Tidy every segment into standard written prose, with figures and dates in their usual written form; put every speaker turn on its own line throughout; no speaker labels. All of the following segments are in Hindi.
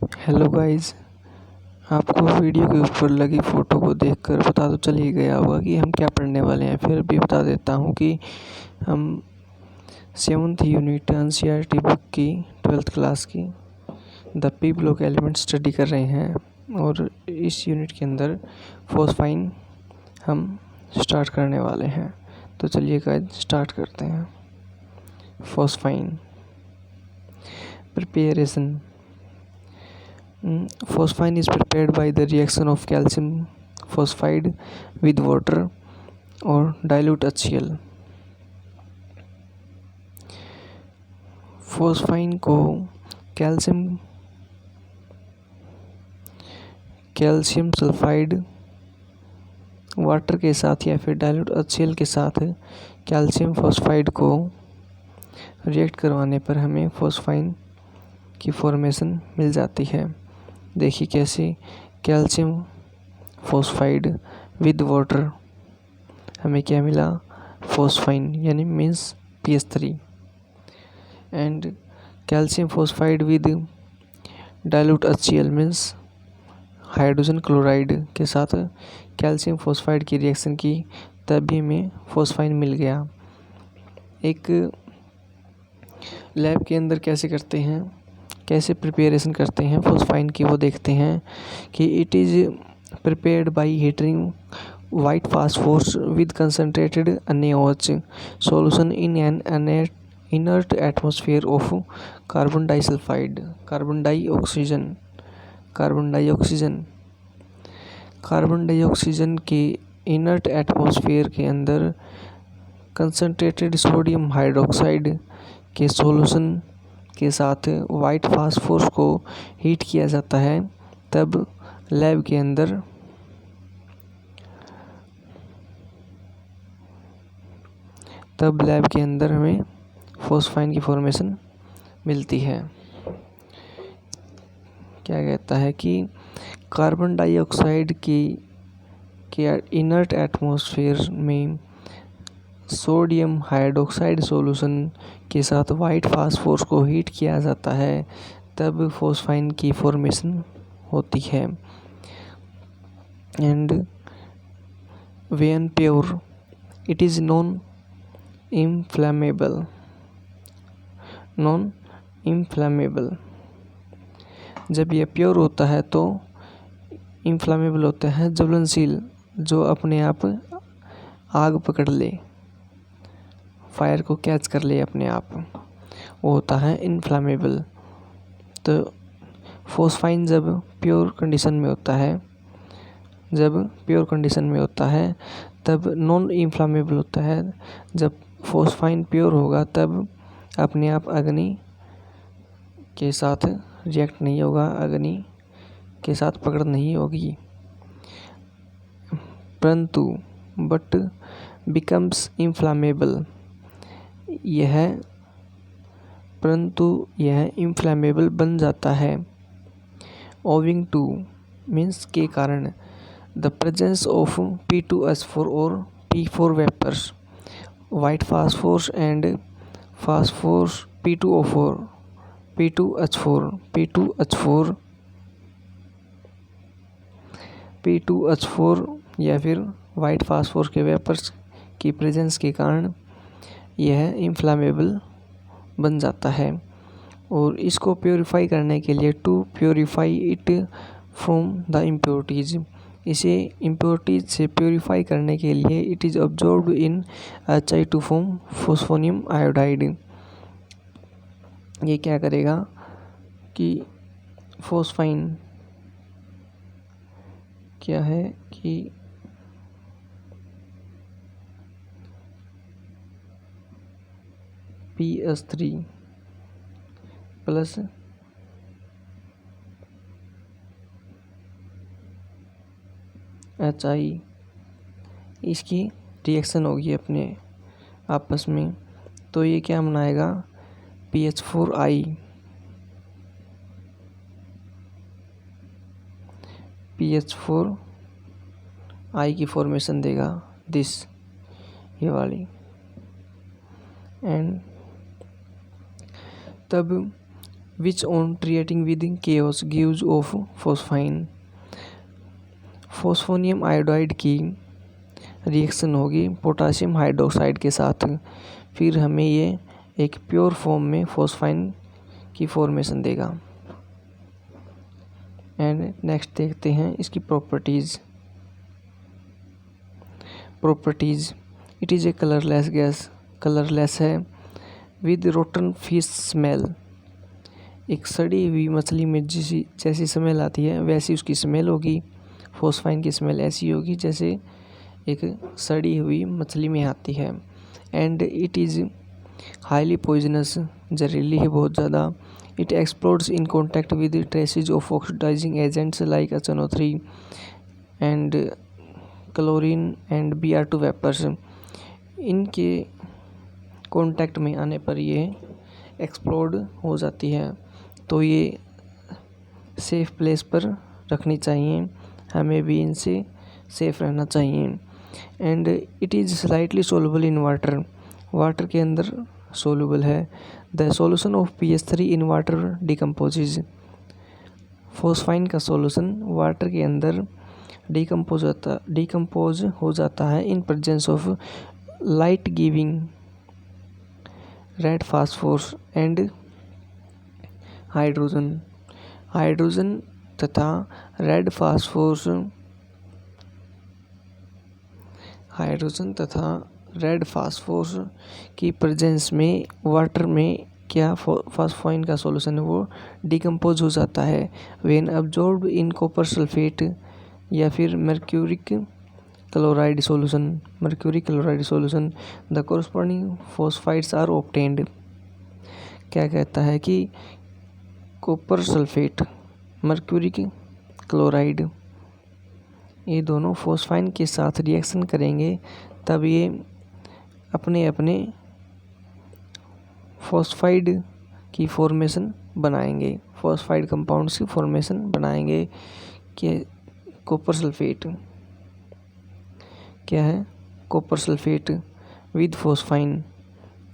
Hello guys. आपको वीडियो के ऊपर लगी फ़ोटो को देखकर पता तो चल ही गया होगा कि हम क्या पढ़ने वाले हैं। फिर भी बता देता हूँ कि हम 7th यूनिट एनसीईआरटी बुक की 12th क्लास की the P block element study कर रहे हैं और इस यूनिट के अंदर फोस्फाइन हम स्टार्ट करने वाले हैं। तो चलिए गाइस स्टार्ट करते हैं। Phosphine preparation. Phosphine is prepared by the reaction of calcium phosphide with water or dilute HCl। Phosphine को कैल्शियम सल्फाइड वाटर के साथ या फिर डाइल्यूट HCl के साथ कैल्शियम फॉस्फाइड को रिएक्ट करवाने पर हमें फोस्फाइन की फॉर्मेशन मिल जाती है। देखिए कैसे, कैल्शियम फॉस्फाइड विद वाटर हमें क्या मिला, फोस्फाइन यानी means PH3। And calcium phosphide with dilute HCl means hydrogen chloride के साथ कैल्शियम फॉस्फाइड की रिएक्शन की, तभी हमें फोस्फाइन मिल गया। एक लैब के अंदर कैसे करते हैं, कैसे प्रिपरेशन करते हैं फोस्फाइन की, वो देखते हैं कि it is prepared by heating white phosphorus with concentrated NaOH solution in an inert atmosphere of carbon disulphide carbon dioxygen के इनर्ट एटमॉस्फेयर के अंदर कंसनट्रेटेड सोडियम हाइड्रोक्साइड के सॉल्यूशन के साथ वाइट फास्फोरस को हीट किया जाता है। तब लैब के अंदर हमें फोस्फाइन की फॉर्मेशन मिलती है। क्या कहता है कि कार्बन डाइऑक्साइड के इनर्ट एटमॉस्फेयर में सोडियम हाइड्रोक्साइड सॉल्यूशन के साथ वाइट फास्फोरस को हीट किया जाता है, तब फोस्फाइन की फॉर्मेशन होती है। And when pure it is non inflammable. जब यह प्योर होता है तो इनफ्लेमेबल होता है, ज्वलनशील, जो अपने आप आग पकड़ ले, फायर को कैच कर ले अपने आप, वो होता है इनफ्लेमेबल। तो फोस्फाइन जब प्योर कंडीशन में होता है तब नॉन इनफ्लेमेबल होता है। जब फोस्फाइन प्योर होगा तब अपने आप अग्नि के साथ रिएक्ट नहीं होगा, अग्नि के साथ पकड़ नहीं होगी, बट बिकम्स इनफ्लेमेबल। परंतु यह इनफ्लेमेबल बन जाता है ओविंग टू मीन्स के कारण द प्रेजेंस ऑफ P2H4 और P4 vapours, white phosphorus and phosphorus P2H4 या फिर वाइट फास्फोरस के वेपर्स की प्रेजेंस के कारण यह इनफ्लेमेबल बन जाता है। और इसको प्योरीफाई करने के लिए, to purify it from the impurities, इसे इम्प्योरिटीज से प्योरीफाई करने के लिए it is absorbed in HI to form phosphonium iodide. ये क्या करेगा कि फोस्फाइन क्या है कि PS3 प्लस HI, इसकी रिएक्शन होगी अपने आपस में, तो ये क्या बनाएगा, PH4I की फॉर्मेशन देगा, ये वाली। एंड तब which on reacting with chaos gives off phosphine। Phosphonium iodide की रिएक्शन होगी पोटासियम हाइड्रोक्साइड के साथ, फिर हमें ये एक प्योर फॉर्म में फोस्फाइन की फॉर्मेशन देगा। एंड नेक्स्ट देखते हैं इसकी properties. It is a colourless gas, colourless है, विद रोटन फिश स्मेल। एक सड़ी हुई मछली में जैसी स्मेल आती है वैसी उसकी स्मेल होगी। फोस्फाइन की स्मेल ऐसी होगी जैसे एक सड़ी हुई मछली में आती है। And it is highly poisonous, जहरीली है बहुत ज़्यादा। It explodes in contact with traces of oxidising agents like HNO3 and chlorine and Br2 vapours. इनके कॉन्टैक्ट में आने पर ये एक्सप्लोड हो जाती है, तो ये सेफ़ प्लेस पर रखनी चाहिए, हमें भी इनसे सेफ़ रहना चाहिए। And it is slightly soluble in water, water के अंदर सोलुबल है। The solution of PH3 in water decomposes. Phosphine का सॉल्यूशन वाटर के अंदर डिकम्पोज हो जाता है in presence of light giving red phosphorus and hydrogen तथा रेड फास्फोरस की प्रेजेंस में वाटर में क्या फास्फाइन का सॉल्यूशन है वो डिकम्पोज हो जाता है when absorbed in copper sulphate या फिर mercury chloride solution. The corresponding phosphides are obtained. क्या कहता है कि कॉपर सल्फेट, मर्क्यूरी क्लोराइड, ये दोनों फोस्फाइन के साथ रिएक्शन करेंगे तब ये अपने अपने फोस्फाइड की फॉर्मेशन बनाएंगे, फोस्फाइड कंपाउंड्स की फॉर्मेशन बनाएंगे। कि कॉपर सल्फेट क्या है, कॉपर सल्फेट विद फोस्फाइन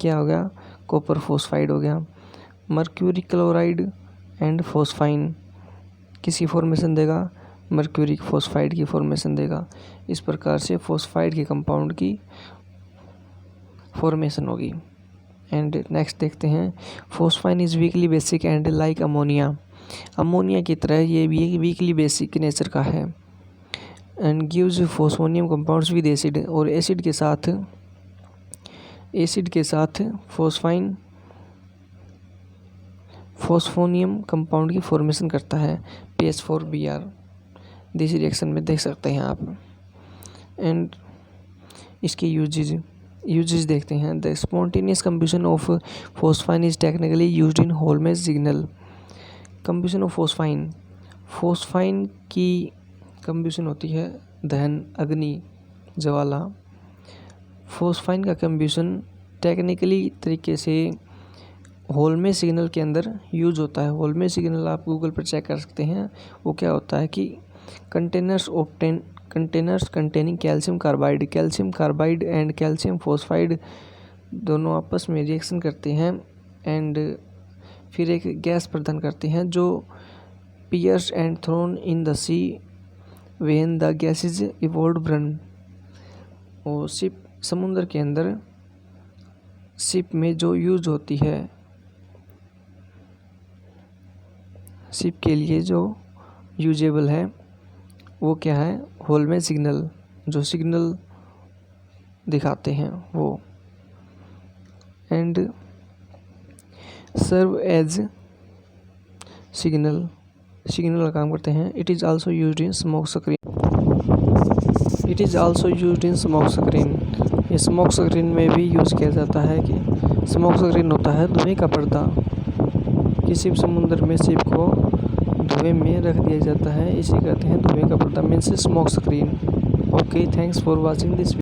क्या हो गया, कॉपर फोस्फाइड हो गया। मर्क्यूरी क्लोराइड एंड फोस्फाइन किसकी फॉर्मेशन देगा, मर्क्यूरी फोस्फाइड की फॉर्मेशन देगा। इस प्रकार से फोस्फाइड के कंपाउंड की फॉर्मेशन होगी। एंड नेक्स्ट देखते हैं, phosphine is weakly basic and like ammonia. Ammonia की तरह ये भी वीकली बेसिक नेचर का है। And gives phosphonium compounds with acid, और एसिड के साथ फोस्फोनियम कंपाउंड की फॉर्मेशन करता है PH4Br। दिस रिएक्शन में देख सकते हैं आप। एंड इसके यूजेज देखते हैं। The spontaneous combustion of phosphine is technically used in Holmes signal. Combustion of phosphine की कंबशन होती है दहन, अग्नि, ज्वाला। फोस्फाइन का कंबशन टेक्निकली तरीके से होल्मेज सिग्नल के अंदर यूज होता है। होल्मेज सिग्नल आप गूगल पर चेक कर सकते हैं। वो क्या होता है कि containers containing calcium carbide and calcium phosphide दोनों आपस में रिएक्शन करते हैं एंड फिर एक गैस प्रदान करते हैं जो pierce and thrown in the sea when the gas is evolve run. और शिप समुद्र के अंदर शिप में जो यूज होती है, शिप के लिए जो यूजेबल है वो क्या है, होल्मेज सिग्नल, जो सिग्नल दिखाते हैं वो। एंड सर्व एज सिग्नल का काम करते हैं। It is also used in smoke screen. ये स्मोक स्क्रीन में भी यूज़ किया जाता है कि स्मोक स्क्रीन होता है धुएं का पर्दा। किसी भी समुद्र में शिप को धुएं में रख दिया जाता है, इसे कहते हैं धुएं का पर्दा, means smoke screen. Okay, thanks for watching this.